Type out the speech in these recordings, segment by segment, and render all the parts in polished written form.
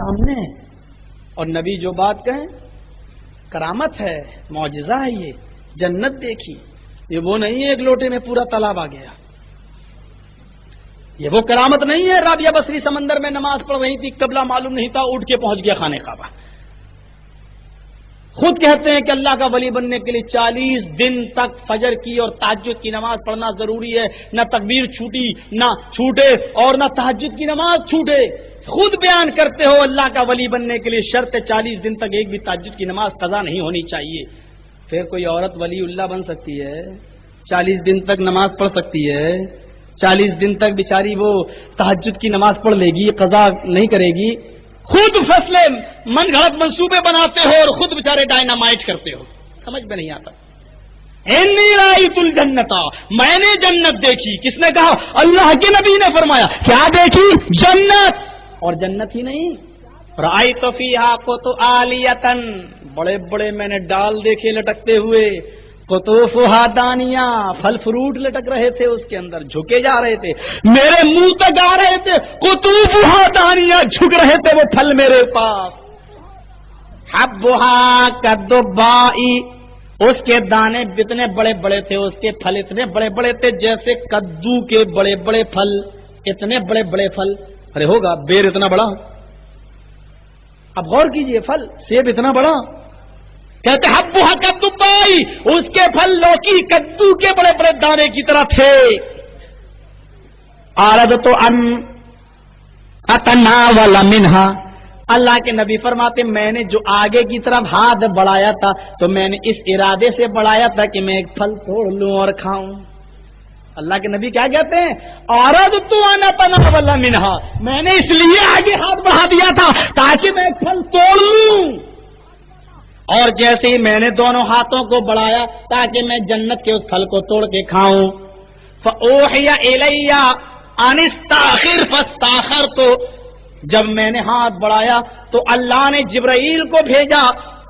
سامنے ہے، اور نبی جو بات کہیں کرامت ہے، معجزہ ہے، یہ جنت دیکھی، یہ وہ نہیں ہے ایک لوٹے میں پورا تالاب آ گیا، یہ وہ کرامت نہیں ہے رابعہ بصری سمندر میں نماز پڑھ رہی تھی، قبلہ معلوم نہیں تھا، اٹھ کے پہنچ گیا خانہ کعبہ۔ خود کہتے ہیں کہ اللہ کا ولی بننے کے لیے 40 دن تک فجر کی اور تہجد کی نماز پڑھنا ضروری ہے، نہ تکبیر چھوٹے اور نہ تہجد کی نماز چھوٹے۔ خود بیان کرتے ہو اللہ کا ولی بننے کے لیے شرط 40 دن تک ایک بھی تہجد کی نماز قضا نہیں ہونی چاہیے۔ پھر کوئی عورت ولی اللہ بن سکتی ہے؟ 40 دن تک نماز پڑھ سکتی ہے؟ 40 دن تک بیچاری وہ تہجد کی نماز پڑھ لے گی، قضا نہیں کرے گی؟ خود فیصلے من گھڑت منصوبے بناتے ہو اور خود بیچارے ڈائنامائٹ کرتے ہو، سمجھ میں نہیں آتا۔ انی رأیت الجنت، میں نے جنت دیکھی۔ کس نے کہا؟ اللہ کے نبی نے فرمایا۔ کیا دیکھی؟ جنت۔ اور جنت ہی نہیں، رأیت فیہا قطعالیۃ، بڑے بڑے میں نے ڈال دیکھے لٹکتے ہوئے، قطوفہا دانیہ، پھل فروٹ لٹک رہے تھے اس کے اندر، جھکے جا رہے تھے، میرے منہ تک آ رہے تھے، قطوفہا دانیہ، جھک رہے تھے وہ پھل میرے پاس۔ حبہا کالدباء، اس کے دانے اتنے بڑے بڑے تھے، اس کے پھل اتنے بڑے بڑے تھے جیسے کدو کے بڑے بڑے پھل، اتنے بڑے بڑے پھل۔ ارے ہوگا بیر اتنا بڑا، اب غور کیجئے، پھل سیب اتنا بڑا، کہتے حبہا کالدباء، اس کے پھل لوکی کدو کے بڑے بڑے دانے کی طرح تھے۔ اردت ان اتناول منہا، اللہ کے نبی فرماتے میں نے جو آگے کی طرف ہاتھ بڑھایا تھا تو میں نے اس ارادے سے بڑھایا تھا کہ میں ایک پھل توڑ لوں اور کھاؤں۔ اللہ کے نبی کیا کہتے ہیں؟ اردت ان اتناول منہا، میں نے اس لیے آگے ہاتھ بڑھا دیا تھا تاکہ میں ایک پھل توڑ لوں، اور جیسے ہی میں نے دونوں ہاتھوں کو بڑھایا تاکہ میں جنت کے اس پھل کو توڑ کے کھاؤں، فأوحی الی ان استاخر فاستاخرت، جب میں نے ہاتھ بڑھایا تو اللہ نے جبرائیل کو بھیجا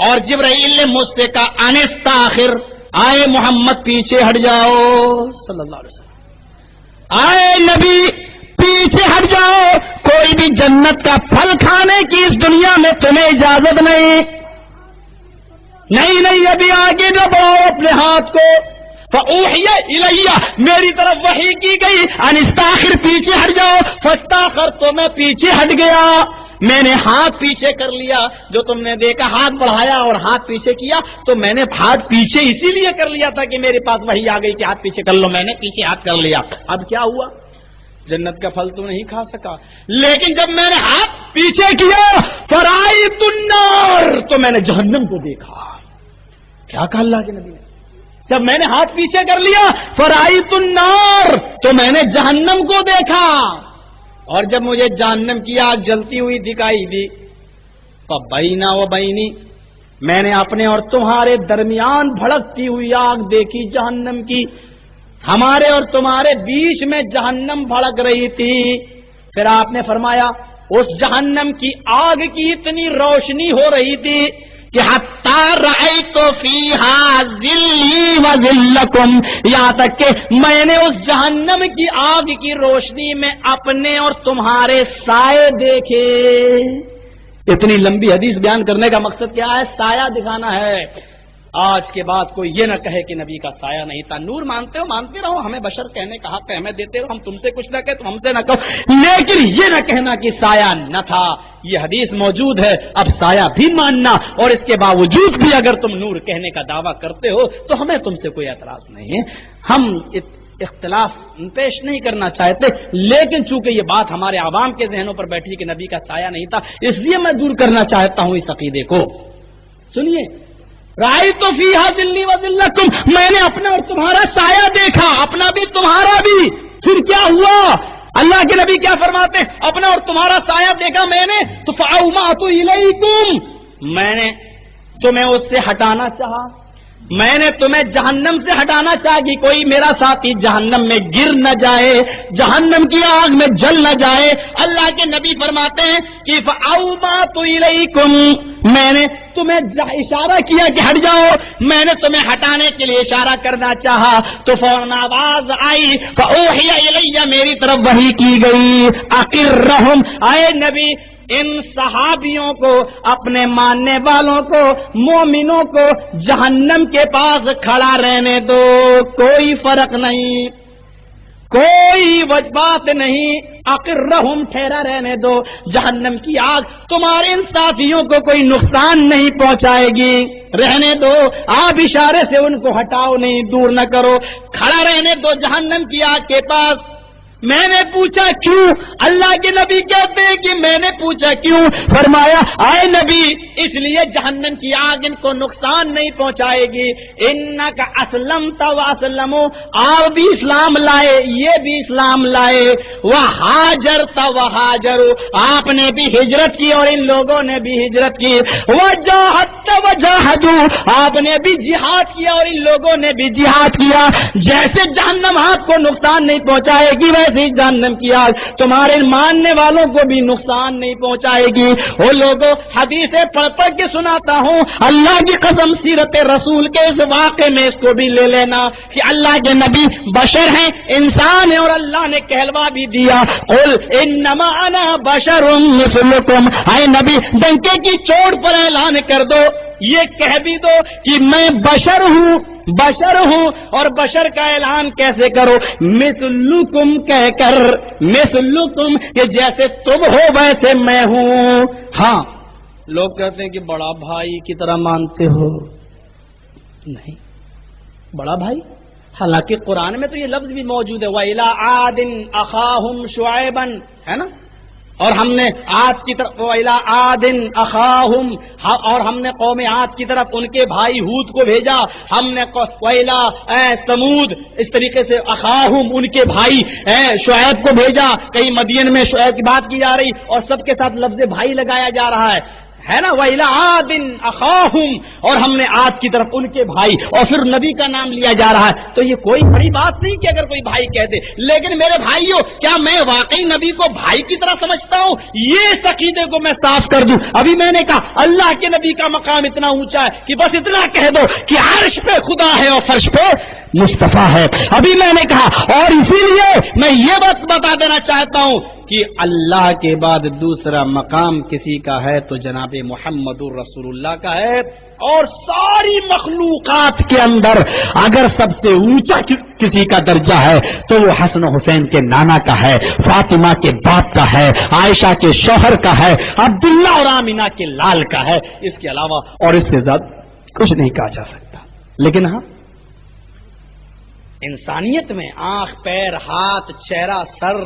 اور جبرائیل نے مجھ سے کہا ان استاخر، آئے محمد پیچھے ہٹ جاؤ صلی اللہ علیہ وسلم، آئے نبی پیچھے ہٹ جاؤ، کوئی بھی جنت کا پھل کھانے کی اس دنیا میں تمہیں اجازت نہیں، نہیں ابھی آگے نہ بڑھاؤ اپنے ہاتھ کو۔ فأوحی الیہ، میری طرف وحی کی گئی ان استاخر، پیچھے ہٹ جاؤ، فاستاخرت، تو میں پیچھے ہٹ گیا، میں نے ہاتھ پیچھے کر لیا، جو تم نے دیکھا ہاتھ بڑھایا اور ہاتھ پیچھے کیا تو میں نے ہاتھ پیچھے اسی لیے کر لیا تھا کہ میرے پاس وحی آ گئی کہ ہاتھ پیچھے کر لو، میں نے پیچھے ہاتھ کر لیا۔ اب کیا ہوا؟ جنت کا پھل تو نہیں کھا سکا، لیکن جب میں نے ہاتھ پیچھے کیا فرائیت النار، تو میں نے جہنم کو دیکھا۔ کیا کہا اللہ کے نبی نے؟ جب میں نے ہاتھ پیچھے کر لیا فرائیت النار، تو میں نے جہنم کو دیکھا، اور جب مجھے جہنم کی آگ جلتی ہوئی دکھائی دی، فبینا و بینی، میں نے اپنے اور تمہارے درمیان بھڑکتی ہوئی آگ دیکھی جہنم کی، ہمارے اور تمہارے بیچ میں جہنم بھڑک رہی تھی۔ پھر آپ نے فرمایا اس جہنم کی آگ کی اتنی روشنی ہو رہی تھی کہ حتی رأیت فیہا ذلی و ذلکم، یہاں تک کہ میں نے اس جہنم کی آگ کی روشنی میں اپنے اور تمہارے سائے دیکھے۔ اتنی لمبی حدیث بیان کرنے کا مقصد کیا ہے؟ سایہ دکھانا ہے۔ آج کے بعد کوئی یہ نہ کہے کہ نبی کا سایہ نہیں تھا۔ نور مانتے ہو مانتے رہو، ہمیں بشر کہنے کا حق ہے، ہمیں دیتے رہو، ہم تم سے کچھ نہ کہے تم ہم سے نہ کہو، لیکن یہ نہ کہنا کہ سایہ نہ تھا۔ یہ حدیث موجود ہے، اب سایہ بھی ماننا، اور اس کے باوجود بھی اگر تم نور کہنے کا دعویٰ کرتے ہو تو ہمیں تم سے کوئی اعتراض نہیں ہے، ہم اختلاف پیش نہیں کرنا چاہتے، لیکن چونکہ یہ بات ہمارے عوام کے ذہنوں پر بیٹھی کہ نبی کا سایہ نہیں تھا، اس لیے میں دور کرنا چاہتا ہوں اس عقیدے کو۔ سنیے، رأیت فیہا ذلی و ذلکم، میں نے اپنا اور تمہارا سایہ دیکھا، اپنا بھی تمہارا بھی۔ پھر کیا ہوا؟ اللہ کے نبی کیا فرماتے ہیں؟ اپنا اور تمہارا سایہ دیکھا میں نے تو فأومأت الیکم، میں نے تمہیں اس سے ہٹانا چاہا، میں نے تمہیں جہنم سے ہٹانا چاہا کہ کوئی میرا ساتھی جہنم میں گر نہ جائے، جہنم کی آگ میں جل نہ جائے۔ اللہ کے نبی فرماتے ہیں کہ فأومأت الیکم، میں نے تمہیں اشارہ کیا کہ ہٹ جاؤ، میں نے تمہیں ہٹانے کے لیے اشارہ کرنا چاہا تو فوراً آواز آئی، فأوحی الی، میری طرف وحی کی گئی، اقرہم، آئے نبی ان صحابیوں کو، اپنے ماننے والوں کو، مومنوں کو جہنم کے پاس کھڑا رہنے دو، کوئی فرق نہیں، کوئی بات نہیں، اقرہم ٹھہرا رہنے دو، جہنم کی آگ تمہارے ان ساتھیوں کو کوئی نقصان نہیں پہنچائے گی، رہنے دو، آپ اشارے سے ان کو ہٹاؤ نہیں، دور نہ کرو، کھڑا رہنے دو جہنم کی آگ کے پاس۔ میں نے پوچھا کیوں؟ اللہ کے نبی کہتے ہیں کہ میں نے پوچھا کیوں؟ فرمایا اے نبی اس لیے جہنم کی آگ ان کو نقصان نہیں پہنچائے گی، انک اسلمت واسلموا، آپ بھی اسلام لائے، یہ بھی اسلام لائے، وہاجرت وہاجروا، آپ نے بھی ہجرت کی اور ان لوگوں نے بھی ہجرت کی، وجاہدت وجاہدوا، آپ نے بھی جہاد کیا اور ان لوگوں نے بھی جہاد کیا، جیسے جہنم آپ کو نقصان نہیں پہنچائے گی ویسے جہنم کی آگ تمہارے ماننے والوں کو بھی نقصان نہیں پہنچائے گی۔ وہ لوگوں حدیثیں پڑھ پڑھ کے سناتا ہوں، اللہ کی قسم سیرت رسول کے اس واقعے میں اس کو بھی لے لینا کہ اللہ کے نبی بشر ہیں، انسان ہیں، اور اللہ نے کہلوا بھی دیا قل انما انا بشر مثلکم، اے نبی ڈنکے کی چوٹ پر اعلان کر دو، یہ کہہ بھی دو کہ میں بشر ہوں، بشر ہوں، اور بشر کا اعلان کیسے کرو؟ مثلکم کہہ کر، مثلکم کہ جیسے تم ہو ویسے میں ہوں۔ ہاں لوگ کہتے ہیں کہ بڑا بھائی کی طرح مانتے ہو، نہیں بڑا بھائی، حالانکہ قرآن میں تو یہ لفظ بھی موجود ہے وَإِلَىٰ عَادٍ أَخَاهُمْ شُعَيْبًا، ہے نا، اور ہم نے عاد کی طرف وَإِلَىٰ عَادٍ أَخَاهُمْ، اور ہم نے قوم عاد کی طرف ان کے بھائی ہود کو بھیجا، ہم نے وَإِلَىٰ ثمود اس طریقے سے أَخَاهُمْ ان کے بھائی شعیب کو بھیجا، کئی مدین میں شعیب کی بات کی جا رہی اور سب کے ساتھ لفظ بھائی لگایا جا رہا ہے نا، وَإِلَىٰ عَادٍ أَخَاهُمْ، اور ہم نے عاد کی طرف ان کے بھائی، اور پھر نبی کا نام لیا جا رہا ہے، تو یہ کوئی بڑی بات نہیں کہ اگر کوئی بھائی کہہ دے، لیکن میرے بھائیوں کیا میں واقعی نبی کو بھائی کی طرح سمجھتا ہوں؟ یہ عقیدے کو میں صاف کر دوں، ابھی میں نے کہا اللہ کے نبی کا مقام اتنا اونچا ہے کہ بس اتنا کہہ دو کہ عرش پہ خدا ہے اور فرش پہ مصطفیٰ ہے، ابھی میں نے کہا، اور اسی لیے میں یہ بات بتا دینا چاہتا ہوں کہ اللہ کے بعد دوسرا مقام کسی کا ہے تو جناب محمد رسول اللہ کا ہے، اور ساری مخلوقات کے اندر اگر سب سے اونچا کسی کا درجہ ہے تو وہ حسن و حسین کے نانا کا ہے، فاطمہ کے باپ کا ہے، عائشہ کے شوہر کا ہے، عبداللہ اور آمینہ کے لال کا ہے، اس کے علاوہ اور اس سے زیادہ کچھ نہیں کہا جا سکتا۔ لیکن ہاں انسانیت میں آنکھ، پیر، ہاتھ، چہرہ، سر،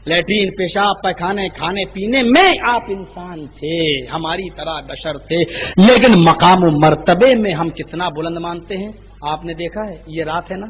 لیٹرین، پیشاب، پیخانے، کھانے پینے میں آپ انسان تھے، ہماری طرح بشر تھے، لیکن مقام و مرتبے میں ہم کتنا بلند مانتے ہیں۔ آپ نے دیکھا ہے یہ رات ہے نا،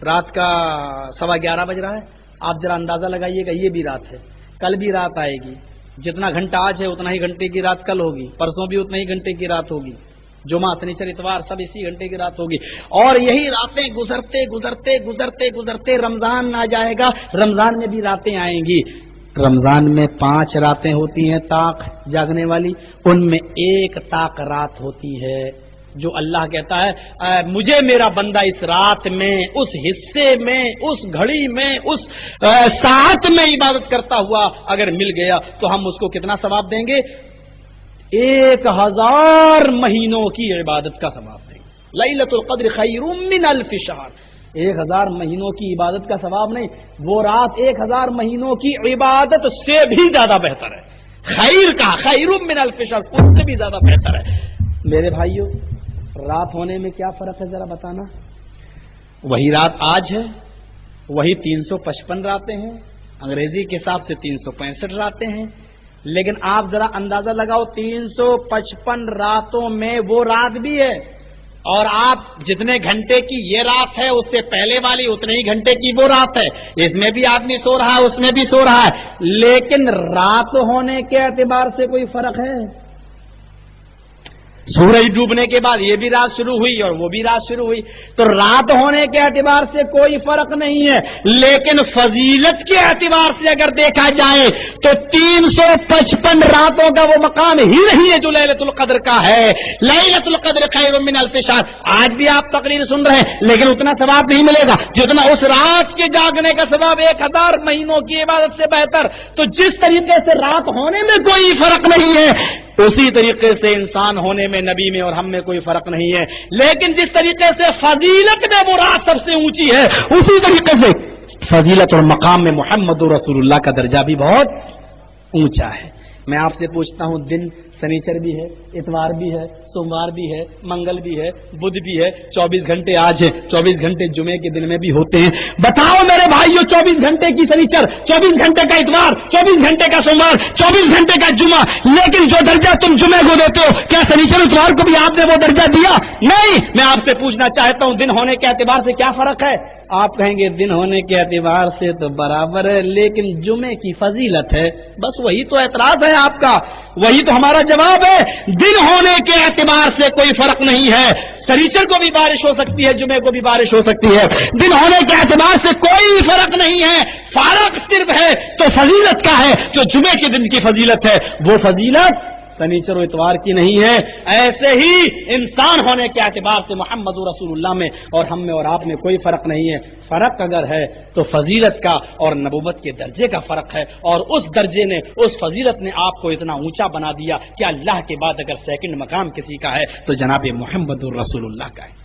رات کا 11:15 بج رہا ہے، آپ ذرا اندازہ لگائیے گا، یہ بھی رات ہے، کل بھی رات آئے گی، جتنا گھنٹہ آج ہے اتنا ہی گھنٹے کی رات کل ہوگی، پرسوں بھی اتنا ہی گھنٹے کی رات ہوگی، جمعہ، شنیچر، اتوار سب اسی گھنٹے کی رات ہوگی، اور یہی راتیں گزرتے گزرتے گزرتے گزرتے رمضان آ جائے گا، رمضان میں بھی راتیں آئیں گی، رمضان میں 5 راتیں ہوتی ہیں طاق جاگنے والی، ان میں ایک طاق رات ہوتی ہے جو اللہ کہتا ہے مجھے میرا بندہ اس رات میں، اس حصے میں، اس گھڑی میں، اس ساعت میں عبادت کرتا ہوا اگر مل گیا تو ہم اس کو کتنا ثواب دیں گے؟ 1000 مہینوں کی عبادت کا ثواب دیں گے۔ لیلۃ القدر خیر من الف شہر، 1000 مہینوں کی عبادت کا ثواب نہیں، وہ رات 1000 مہینوں کی عبادت سے بھی زیادہ بہتر ہے، خیر کا خیر من الف شہر، اس سے بھی زیادہ بہتر ہے۔ میرے بھائیوں رات ہونے میں کیا فرق ہے ذرا بتانا؟ وہی رات آج ہے، وہی 355 راتیں ہیں، انگریزی کے حساب سے 365 راتیں ہیں، لیکن آپ ذرا اندازہ لگاؤ 355 راتوں میں وہ رات بھی ہے، اور آپ جتنے گھنٹے کی یہ رات ہے اس سے پہلے والی اتنے ہی گھنٹے کی وہ رات ہے، اس میں بھی آدمی سو رہا ہے، اس میں بھی سو رہا ہے، لیکن رات ہونے کے اعتبار سے کوئی فرق ہے؟ سورج ڈوبنے کے بعد یہ بھی رات شروع ہوئی اور وہ بھی رات شروع ہوئی، تو رات ہونے کے اعتبار سے کوئی فرق نہیں ہے، لیکن فضیلت کے اعتبار سے اگر دیکھا جائے تو 355 راتوں کا وہ مقام ہی نہیں ہے جو لیلۃ القدر کا ہے۔ لیلۃ القدر خیر من الف شہر، آج بھی آپ تقریر سن رہے ہیں لیکن اتنا ثواب نہیں ملے گا جتنا اس رات کے جاگنے کا ثواب 1000 مہینوں کی عبادت سے بہتر۔ تو جس طریقے سے رات ہونے میں کوئی فرق نہیں ہے، اسی طریقے سے انسان ہونے میں نبی میں اور ہم میں کوئی فرق نہیں ہے، لیکن جس طریقے سے فضیلت میں مراد سب سے اونچی ہے، اسی طریقے سے فضیلت اور مقام میں محمد رسول اللہ کا درجہ بھی بہت اونچا ہے۔ میں آپ سے پوچھتا ہوں، دن سنیچر بھی ہے، اتوار بھی ہے، سوموار بھی ہے، منگل بھی ہے، بدھ بھی ہے، 24 گھنٹے آج ہے، 24 گھنٹے جمعے کے دن میں بھی ہوتے ہیں۔ بتاؤ میرے بھائیو، 24 گھنٹے کی سنیچر، 24 گھنٹے کا اتوار، 24 گھنٹے کا سوموار، 24 گھنٹے کا جمعہ، لیکن جو درجہ تم جمعے کو دیتے ہو، کیا سنیچر اتوار کو بھی آپ نے وہ درجہ دیا؟ نہیں۔ میں آپ سے پوچھنا چاہتا ہوں، دن ہونے کے اعتبار سے کیا فرق ہے؟ آپ کہیں گے دن ہونے کے اعتبار سے تو برابر ہے، لیکن جمعے کی فضیلت ہے۔ بس وہی تو اعتراض ہے آپ کا، وہی تو ہمارا جواب ہے۔ دن ہونے کے اعتبار سے کوئی فرق نہیں ہے، سنیچر کو بھی بارش ہو سکتی ہے، جمعے کو بھی بارش ہو سکتی ہے، دن ہونے کے اعتبار سے کوئی فرق نہیں ہے۔ فرق صرف ہے تو فضیلت کا ہے، جو جمعے کے دن کی فضیلت ہے وہ فضیلت سنیچر و اتوار کی نہیں ہے۔ ایسے ہی انسان ہونے کے اعتبار سے محمد رسول اللہ میں اور ہم میں اور آپ میں کوئی فرق نہیں ہے۔ فرق اگر ہے تو فضیلت کا اور نبوت کے درجے کا فرق ہے، اور اس درجے نے، اس فضیلت نے آپ کو اتنا اونچا بنا دیا کہ اللہ کے بعد اگر سیکنڈ مقام کسی کا ہے تو جناب محمد رسول اللہ کا ہے۔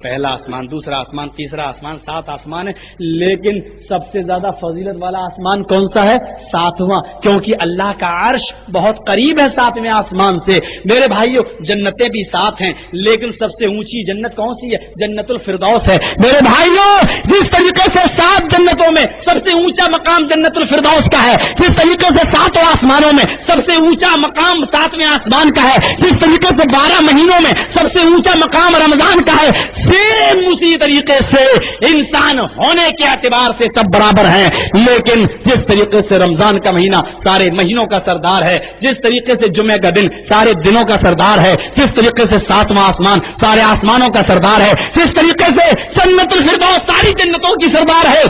پہلا آسمان، دوسرا آسمان، تیسرا آسمان، 7 آسمان ہے، لیکن سب سے زیادہ فضیلت والا آسمان کون سا ہے؟ 7واں، کیونکہ اللہ کا عرش بہت قریب ہے 7ویں آسمان سے۔ میرے بھائیو، جنتیں بھی 7 ہیں، لیکن سب سے اونچی جنت کون سی ہے؟ جنت الفردوس ہے۔ میرے بھائیو، جس طریقے سے 7 جنتوں میں سب سے اونچا مقام جنت الفردوس کا ہے، جس طریقے سے 7 آسمانوں میں سب سے اونچا مقام 7ویں آسمان کا ہے، جس طریقے سے 12 مہینوں میں سب سے اونچا مقام رمضان کا ہے، اسی طریقے سے انسان ہونے کے اعتبار سے سب برابر ہیں، لیکن جس طریقے سے رمضان کا مہینہ سارے مہینوں کا سردار ہے، جس طریقے سے جمعے کا دن سارے دنوں کا سردار ہے، جس طریقے سے 7واں آسمان سارے آسمانوں کا سردار ہے، جس طریقے سے جنت الفردوس ساری جنتوں کی سردار ہے،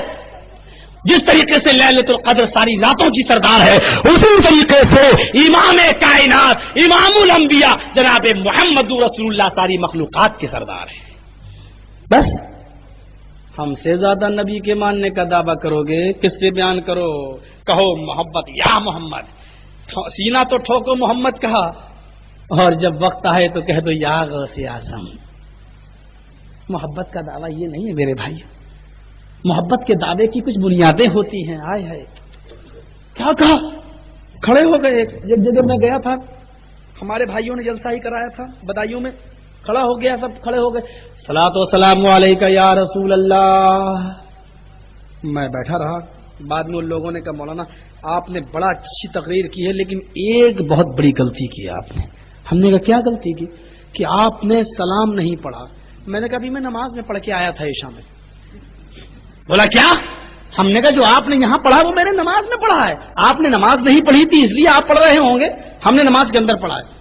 جس طریقے سے لیلۃ القدر ساری راتوں کی سردار ہے، اسی طریقے سے امام کائنات، امام الانبیاء جناب محمد رسول اللہ ساری مخلوقات کے سردار ہے۔ بس ہم سے زیادہ نبی کے ماننے کا دعویٰ کرو گے، کس سے بیان کرو؟ کہو محبت، یا محمد، سینہ تو ٹھوکو محمد کہا، اور جب وقت آئے تو کہہ دو یا غوث اعظم۔ محبت کا دعویٰ یہ نہیں ہے میرے بھائی، محبت کے دعوے کی کچھ بنیادیں ہوتی ہیں۔ آئے ہے کیا کہا؟ کھڑے ہو گئے۔ ایک جگہ میں گیا تھا، ہمارے بھائیوں نے جلسہ ہی کرایا تھا بدایوں میں، کھڑا ہو گیا، سب کھڑے ہو گئے، صلاۃ و سلام علیکہ یا رسول اللہ۔ میں بیٹھا رہا، بعد میں ان لوگوں نے کہا مولانا آپ نے بڑا اچھی تقریر کی ہے، لیکن ایک بہت بڑی غلطی کی آپ نے۔ ہم نے کہا کیا غلطی کی؟ کہ آپ نے سلام نہیں پڑھا۔ میں نے کہا ابھی میں نماز میں پڑھ کے آیا تھا عشاء میں۔ بولا کیا؟ ہم نے کہا جو آپ نے یہاں پڑھا وہ میں نے نماز میں پڑھا ہے، آپ نے نماز نہیں پڑھی تھی اس لیے آپ پڑھ رہے ہوں گے، ہم نے نماز کے اندر پڑھا ہے۔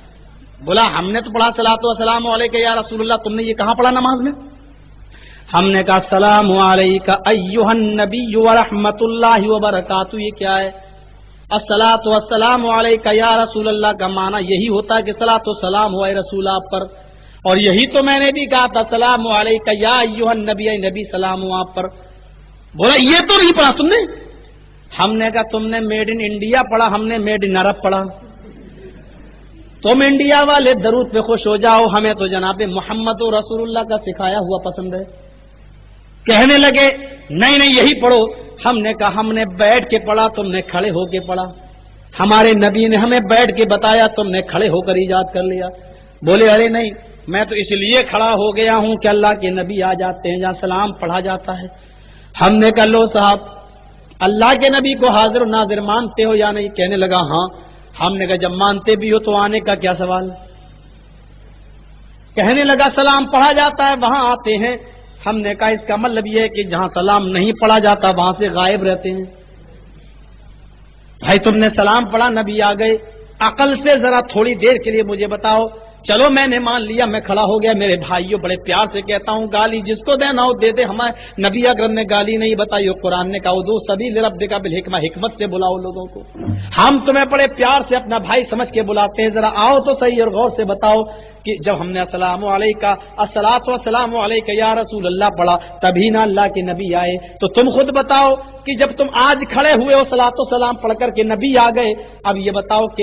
بولا ہم نے تو پڑھا صلاۃ و سلام علیکہ یا رسول اللہ، تم نے یہ کہاں پڑھا نماز میں؟ ہم نے کہا سلام علیکہ ایھا النبی ورحمۃ اللہ وبرکاتہ۔ یہ کیا ہے؟ الصلاۃ والسلام علیکہ یا رسول اللہ کا معنی یہی ہوتا ہے کہ صلاۃ و سلام ہو اے رسول آپ پر، اور یہی تو میں نے بھی کہا تھا سلام علیکہ یا ایھا النبی، اے نبی سلام ہو آپ پر۔ بولا یہ تو نہیں پڑھا تم نے۔ ہم نے کہا تم نے میڈ ان انڈیا پڑھا، ہم نے میڈ ان عرب پڑھا۔ تم انڈیا والے درود پہ خوش ہو جاؤ، ہمیں تو جناب محمد و رسول اللہ کا سکھایا ہوا پسند ہے۔ کہنے لگے نہیں نہیں یہی پڑھو۔ ہم نے کہا ہم نے بیٹھ کے پڑھا، تم نے کھڑے ہو کے پڑھا۔ ہمارے نبی نے ہمیں بیٹھ کے بتایا، تم نے کھڑے ہو کر ایجاد کر لیا۔ بولے ارے نہیں، میں تو اس لیے کھڑا ہو گیا ہوں کہ اللہ کے نبی آ جاتے ہیں جہاں سلام پڑھا جاتا ہے۔ ہم نے کہا لو صاحب، اللہ کے نبی کو حاضر و ناظر مانتے ہو یا نہیں؟ کہنے لگا ہاں۔ ہم نے کہا جب مانتے بھی ہو تو آنے کا کیا سوال؟ کہنے لگا سلام پڑھا جاتا ہے وہاں آتے ہیں۔ ہم نے کہا اس کا مطلب یہ ہے کہ جہاں سلام نہیں پڑھا جاتا وہاں سے غائب رہتے ہیں۔ بھائی تم نے سلام پڑھا، نبی آ گئے، عقل سے ذرا تھوڑی دیر کے لیے مجھے بتاؤ چلو میں نے مان لیا، میں کھڑا ہو گیا، میرے بھائیوں بڑے پیار سے کہتا ہوں گالی جس کو دینا ہو دے دے، ہمارے نبی اکرم نے گالی نہیں بتائی، قرآن نے کہا ادعو سبیل ربک بالحکمہ، حکمت سے بلاؤ لوگوں کو۔ ہم تمہیں بڑے پیار سے اپنا بھائی سمجھ کے بلاتے ہیں، ذرا آؤ تو صحیح اور غور سے بتاؤ کہ جب ہم نے السلام علیکہ الصلاۃ والسلام علیکہ یا رسول اللہ پڑھا تبھی نہ اللہ کے نبی آئے، تو تم خود بتاؤ کہ جب تم آج کھڑے ہوئے ہو صلاۃ و سلام پڑھ کر کے نبی آ گئے، اب یہ بتاؤ کہ